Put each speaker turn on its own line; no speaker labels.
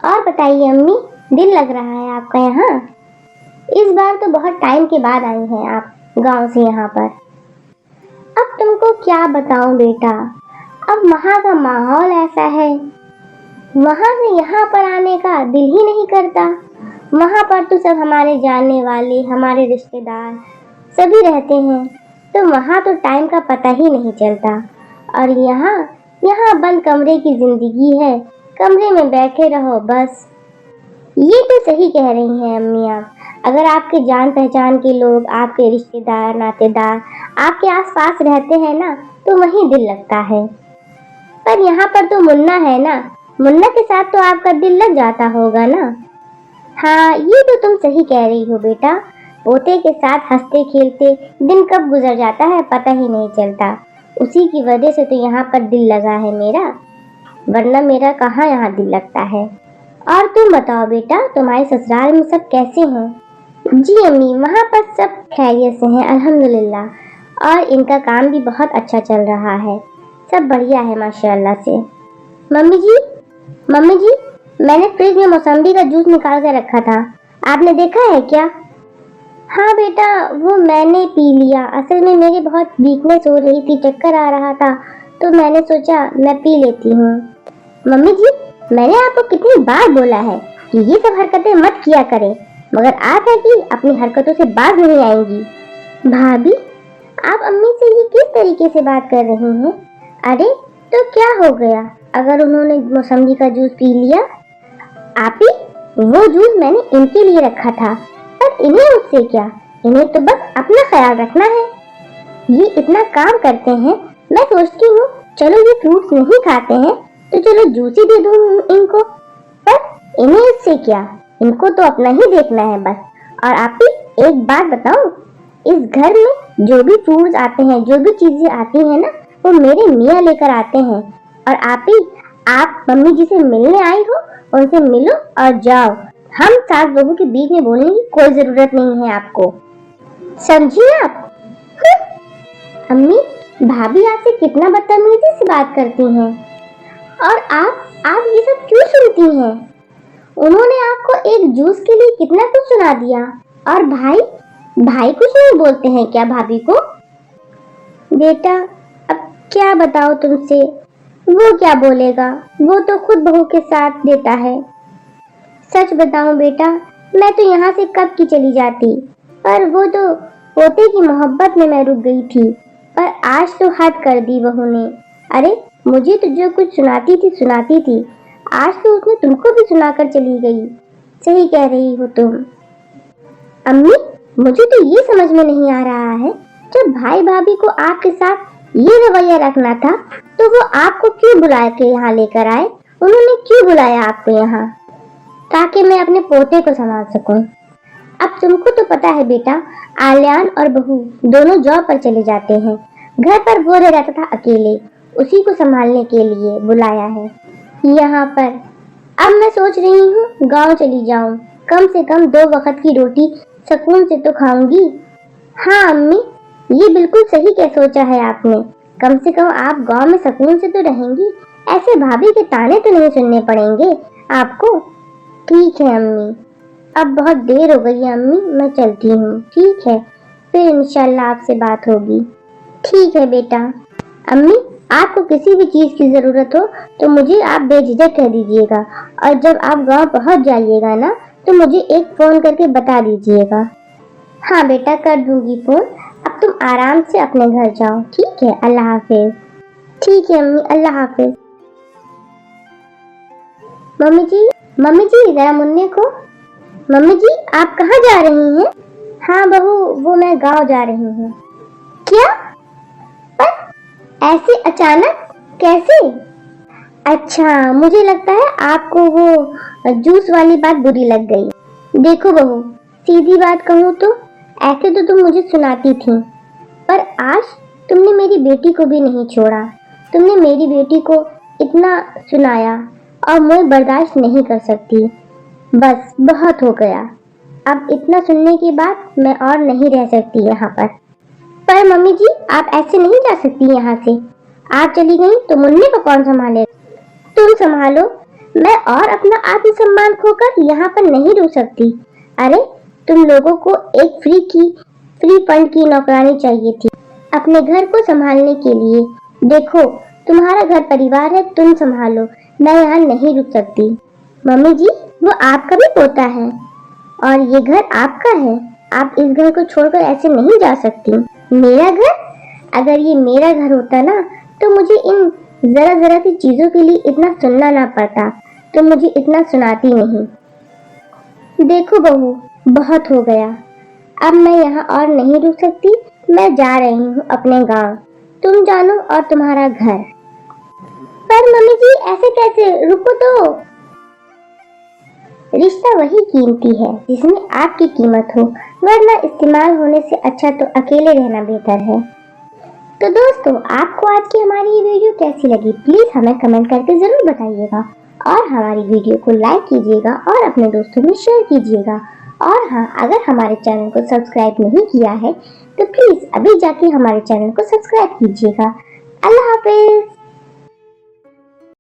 और बताइए अम्मी, दिल लग रहा है आपका यहाँ? इस बार तो बहुत टाइम के बाद आई हैं आप गांव से यहाँ पर। अब तुमको क्या बताऊं बेटा, अब वहाँ का माहौल ऐसा है, वहाँ से यहाँ पर आने का दिल ही नहीं करता। वहाँ पर तो सब हमारे जानने वाले, हमारे रिश्तेदार सभी रहते हैं, तो वहाँ तो टाइम का पता ही नहीं चलता। और यहाँ यहाँ बंद कमरे की जिंदगी है, कमरे में बैठे रहो बस। ये तो सही कह रही हैं अम्मी आप। अगर आपके जान पहचान के लोग, आपके रिश्तेदार नातेदार आपके आसपास रहते हैं ना, तो वहीं दिल लगता है। पर यहाँ पर तो मुन्ना है ना, मुन्ना के साथ तो आपका दिल लग जाता होगा ना। हाँ, ये तो तुम सही कह रही हो बेटा। पोते के साथ हंसते खेलते दिन कब गुजर जाता है पता ही नहीं चलता। उसी की वजह से तो यहाँ पर दिल लगा है मेरा, वरना मेरा कहाँ यहाँ दिल लगता है। और तुम बताओ बेटा, तुम्हारे ससुराल में सब कैसे हैं? जी अम्मी, वहाँ पर सब खैरियत से हैं अल्हम्दुलिल्लाह, और इनका काम भी बहुत अच्छा चल रहा है, सब बढ़िया है माशाअल्लाह से। मम्मी जी, मैंने फ्रिज में मौसम्बी का जूस निकाल कर रखा था, आपने देखा है क्या? हाँ बेटा, वो मैंने पी लिया। असल में मेरी बहुत वीकनेस हो रही थी, चक्कर आ रहा था, तो मैंने सोचा मैं पी लेती हूँ। मम्मी जी, मैंने आपको कितनी बार बोला है कि ये सब हरकतें मत किया करें, मगर आप है कि अपनी हरकतों से बाज नहीं आएंगी। भाभी, आप अम्मी से ये किस तरीके से बात कर रही हैं? अरे तो क्या हो गया अगर उन्होंने मौसम्बी का जूस पी लिया? आप ही, वो जूस मैंने इनके लिए रखा था, पर इन्हें उससे क्या, इन्हें तो बस अपना ख्याल रखना है। ये इतना काम करते हैं, मैं सोचती हूँ चलो ये फ्रूट्स नहीं खाते हैं तो चलो जूस ही दे दूँ इनको, पर इन्हें इससे क्या, इनको तो अपना ही देखना है बस। और आप ही एक बात बताऊं, इस घर में जो भी फ्रूट्स आते हैं, जो भी चीजें आती हैं ना, वो मेरे मियाँ लेकर आते हैं। और आप ही, आप मम्मी जी से मिलने आई हो, उनसे मिलो और जाओ। हम सास बहू के बीच में बोलने की कोई जरूरत नहीं है आपको, समझिए आप? अम्मी, भाभी आपसे कितना बदतमीजी से बात करती हैं, और आप ये सब क्यों सुनती हैं? उन्होंने आपको एक जूस के लिए कितना कुछ सुना दिया, और भाई कुछ नहीं बोलते हैं क्या भाभी को? बेटा, अब क्या बताओ तुमसे, वो क्या बोलेगा, वो तो खुद बहू के साथ देता है। सच बताऊं बेटा, मैं तो यहाँ से कब की चली जाती, पर वो तो पोते की मोहब्बत में मैं रुक गई थी, पर आज तो हद कर दी बहू ने। अरे मुझे तो जो कुछ सुनाती थी, आज तो उसने तुमको भी सुनाकर चली गई। सही कह रही हो तुम। अम्मी, मुझे तो ये समझ में नहीं आ रहा है, जब भाई भाभी को आपके साथ ये रवैया रखना था, तो वो आपको क्यों बुला के यहाँ लेकर आए? उन्होंने क्यों बुलाया आपको यहाँ? ताकि मैं अपने पोते को संभाल सकूं। अब तुमको तो पता है बेटा, आलियान और बहू दोनों जॉब पर चले जाते हैं, घर पर वो रह जाता था अकेले, उसी को संभालने के लिए बुलाया है यहाँ पर। अब मैं सोच रही हूँ गांव चली जाऊँ, कम से कम 2 वक्त की रोटी सुकून से तो खाऊंगी। हाँ अम्मी, ये बिल्कुल सही क्या सोचा है आपने, कम से कम आप गांव में सुकून से तो रहेंगी, ऐसे भाभी के ताने तो नहीं सुनने पड़ेंगे आपको। ठीक है अम्मी, अब बहुत देर हो गई है अम्मी, मैं चलती हूँ। ठीक है, फिर इंशाल्लाह आपसे बात होगी। ठीक है बेटा। अम्मी, आपको किसी भी चीज की जरूरत हो तो मुझे आप बेझिझक कह दीजिएगा, और जब आप गांव पहुंच जाइएगा ना, तो मुझे एक फोन करके बता दीजिएगा। हाँ बेटा, कर दूंगी फोन। अब तुम आराम से अपने घर जाओ, ठीक है? अल्लाह हाफिज। ठीक है अम्मी, अल्लाह हाफिज। मम्मी जी जरा मुन्ने को। मम्मी जी, आप कहाँ जा रही हैं? हाँ बहू, वो मैं गांव जा रही हूँ। क्या? पर ऐसे अचानक कैसे? अच्छा, मुझे लगता है आपको वो जूस वाली बात बुरी लग गई। देखो बहू, सीधी बात कहूँ तो ऐसे तो तुम मुझे सुनाती थी, पर आज तुमने मेरी बेटी को भी नहीं छोड़ा। तुमने मेरी बेटी को इतना सुनाया और मैं बर्दाश्त नहीं कर सकती। बस बहुत हो गया, अब इतना सुनने के बाद मैं और नहीं रह सकती यहाँ पर। पर मम्मी जी, आप ऐसे नहीं जा सकती यहाँ से। आप चली गई तो मुन्ने को कौन संभाले? तुम संभालो। मैं और अपना आत्मसम्मान खोकर यहाँ पर नहीं रुक सकती। अरे तुम लोगों को एक फ्री फंड की नौकरानी चाहिए थी अपने घर को संभालने के लिए। देखो तुम्हारा घर परिवार है, तुम संभालो, मैं यहाँ नहीं रुक सकती। मम्मी जी, वो आपका भी पोता है और ये घर आपका है। आप इस घर को छोड़कर ऐसे नहीं जा सकती। मेरा घर? अगर ये मेरा घर होता ना तो मुझे इन जरा जरा सी चीजों के लिए इतना सुनना ना पड़ता, तो मुझे इतना सुनाती नहीं। देखो बहू, बहुत हो गया, अब मैं यहाँ और नहीं रुक सकती। मैं जा रही हूँ अपने गांव, तुम जानो और तुम्हारा घर। पर मम्मी जी ऐसे कैसे, रुको तो। रिश्ता वही कीमती है जिसमें आपकी कीमत हो, वरना इस्तेमाल होने से अच्छा तो अकेले रहना बेहतर है। तो दोस्तों, आपको आज की हमारी ये वीडियो कैसी लगी प्लीज हमें कमेंट करके जरूर बताइएगा और हमारी वीडियो को लाइक कीजिएगा और अपने दोस्तों में शेयर कीजिएगा। और हाँ, अगर हमारे चैनल को सब्सक्राइब नहीं किया है तो प्लीज अभी जाके हमारे चैनल को सब्सक्राइब कीजिएगा। अल्लाह हाफिज।